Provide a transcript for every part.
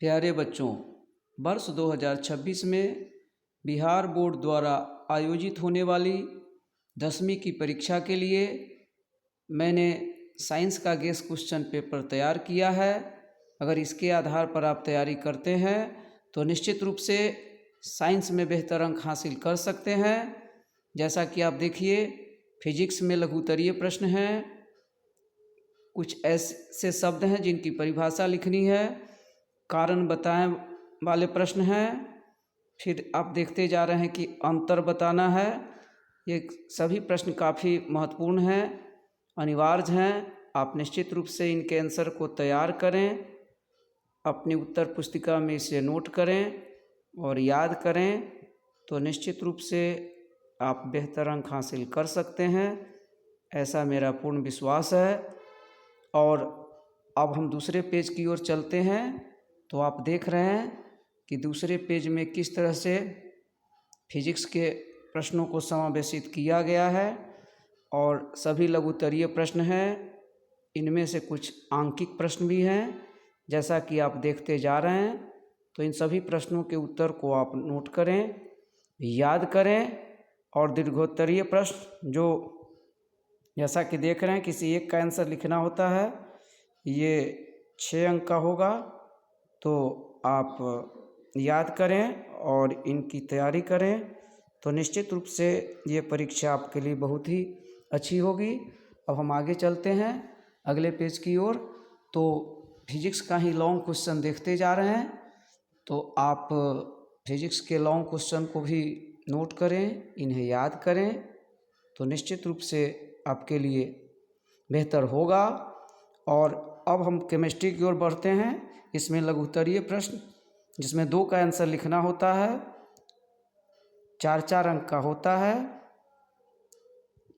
प्यारे बच्चों, वर्ष 2026 में बिहार बोर्ड द्वारा आयोजित होने वाली 10वीं की परीक्षा के लिए मैंने साइंस का गेस क्वेश्चन पेपर तैयार किया है। अगर इसके आधार पर आप तैयारी करते हैं तो निश्चित रूप से साइंस में बेहतर अंक हासिल कर सकते हैं। जैसा कि आप देखिए, फिजिक्स में लघुत्तरीय प्रश्न हैं, कुछ ऐसे शब्द हैं जिनकी परिभाषा लिखनी है, कारण बताएं वाले प्रश्न हैं, फिर आप देखते जा रहे हैं कि अंतर बताना है। ये सभी प्रश्न काफ़ी महत्वपूर्ण हैं, अनिवार्य हैं। आप निश्चित रूप से इनके आंसर को तैयार करें, अपनी उत्तर पुस्तिका में इसे नोट करें और याद करें, तो निश्चित रूप से आप बेहतर अंक हासिल कर सकते हैं, ऐसा मेरा पूर्ण विश्वास है। और अब हम दूसरे पेज की ओर चलते हैं। तो आप देख रहे हैं कि दूसरे पेज में किस तरह से फिजिक्स के प्रश्नों को समावेशित किया गया है और सभी लघुत्तरीय प्रश्न हैं। इनमें से कुछ आंकिक प्रश्न भी हैं, जैसा कि आप देखते जा रहे हैं। तो इन सभी प्रश्नों के उत्तर को आप नोट करें, याद करें। और दीर्घोत्तरीय प्रश्न जो जैसा कि देख रहे हैं, किसी एक का आंसर लिखना होता है, ये 6 अंक का होगा। तो आप याद करें और इनकी तैयारी करें, तो निश्चित रूप से ये परीक्षा आपके लिए बहुत ही अच्छी होगी। अब हम आगे चलते हैं अगले पेज की ओर। तो फिजिक्स का ही लॉन्ग क्वेश्चन देखते जा रहे हैं। तो आप फिजिक्स के लॉन्ग क्वेश्चन को भी नोट करें, इन्हें याद करें, तो निश्चित रूप से आपके लिए बेहतर होगा। और अब हम केमिस्ट्री की ओर बढ़ते हैं। इसमें लघुत्तरीय प्रश्न जिसमें 2 का आंसर लिखना होता है, 4-4 अंक का होता है।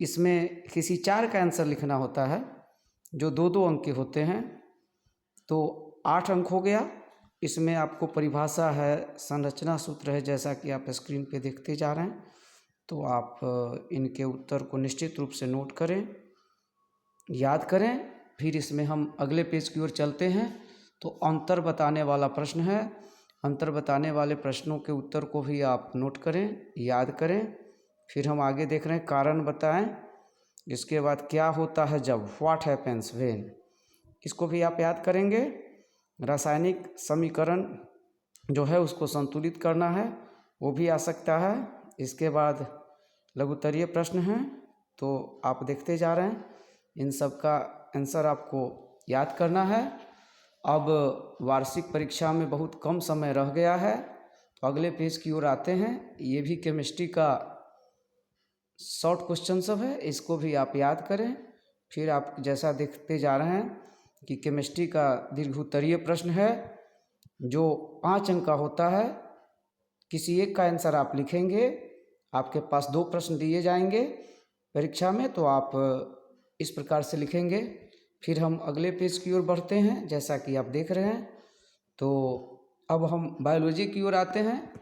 इसमें किसी 4 का आंसर लिखना होता है जो 2-2 अंक के होते हैं, तो 8 अंक हो गया। इसमें आपको परिभाषा है, संरचना सूत्र है, जैसा कि आप स्क्रीन पे देखते जा रहे हैं। तो आप इनके उत्तर को निश्चित रूप से नोट करें, याद करें। फिर इसमें हम अगले पेज की ओर चलते हैं। तो अंतर बताने वाला प्रश्न है। अंतर बताने वाले प्रश्नों के उत्तर को भी आप नोट करें, याद करें। फिर हम आगे देख रहे हैं, कारण बताएं। इसके बाद क्या होता है जब, व्हाट हैपेंस व्हेन, इसको भी आप याद करेंगे। रासायनिक समीकरण जो है उसको संतुलित करना है, वो भी आ सकता है। इसके बाद लघुत्तरीय प्रश्न हैं, तो आप देखते जा रहे हैं। इन सब का आंसर आपको याद करना है। अब वार्षिक परीक्षा में बहुत कम समय रह गया है, तो अगले पेज की ओर आते हैं। ये भी केमिस्ट्री का शॉर्ट क्वेश्चन सब है, इसको भी आप याद करें। फिर आप जैसा देखते जा रहे हैं कि केमिस्ट्री का दीर्घोत्तरीय प्रश्न है जो 5 अंक का होता है। किसी एक का आंसर आप लिखेंगे, आपके पास 2 प्रश्न दिए जाएंगे परीक्षा में, तो आप इस प्रकार से लिखेंगे। फिर हम अगले पेज की ओर बढ़ते हैं, जैसा कि आप देख रहे हैं। तो अब हम बायोलॉजी की ओर आते हैं।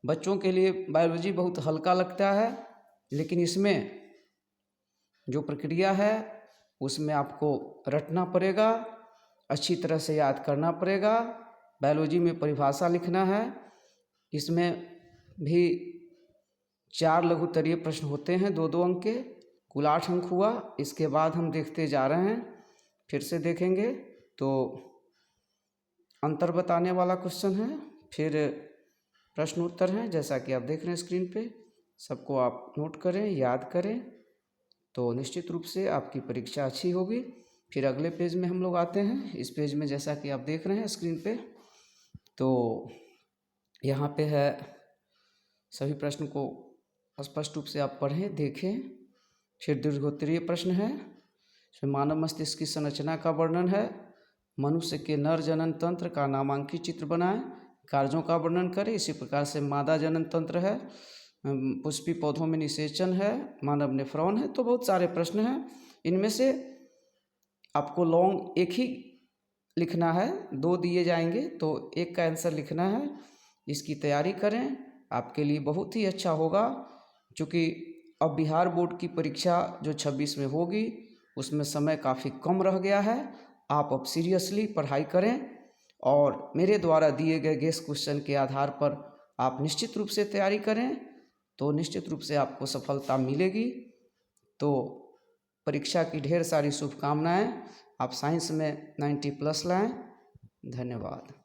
बच्चों के लिए बायोलॉजी बहुत हल्का लगता है, लेकिन इसमें जो प्रक्रिया है उसमें आपको रटना पड़ेगा, अच्छी तरह से याद करना पड़ेगा। बायोलॉजी में परिभाषा लिखना है। इसमें भी 4 लघुत्तरीय प्रश्न होते हैं, 2-2 अंक के, कुल 8 अंक हुआ। इसके बाद हम देखते जा रहे हैं, फिर से देखेंगे। तो अंतर बताने वाला क्वेश्चन है, फिर प्रश्न उत्तर हैं, जैसा कि आप देख रहे हैं स्क्रीन पे। सबको आप नोट करें, याद करें, तो निश्चित रूप से आपकी परीक्षा अच्छी होगी। फिर अगले पेज में हम लोग आते हैं। इस पेज में जैसा कि आप देख रहे हैं स्क्रीन पे, तो यहाँ पे है, सभी प्रश्न को स्पष्ट रूप से आप पढ़ें, देखें। फिर दीर्घोत्तरीय प्रश्न है, इसमें मानव मस्तिष्क की संरचना का वर्णन है, मनुष्य के नर जनन तंत्र का नामांकित चित्र बनाएं, कार्यों का वर्णन करें। इसी प्रकार से मादा जनन तंत्र है, पुष्पी पौधों में निषेचन है, मानव नेफ्रॉन है। तो बहुत सारे प्रश्न हैं, इनमें से आपको लॉन्ग एक ही लिखना है, 2 दिए जाएंगे, तो एक का आंसर लिखना है। इसकी तैयारी करें, आपके लिए बहुत ही अच्छा होगा। क्योंकि अब बिहार बोर्ड की परीक्षा जो 26 में होगी, उसमें समय काफ़ी कम रह गया है। आप अब सीरियसली पढ़ाई करें और मेरे द्वारा दिए गए गेस क्वेश्चन के आधार पर आप निश्चित रूप से तैयारी करें तो निश्चित रूप से आपको सफलता मिलेगी। तो परीक्षा की ढेर सारी शुभकामनाएं। आप साइंस में 90+ लाएं। धन्यवाद।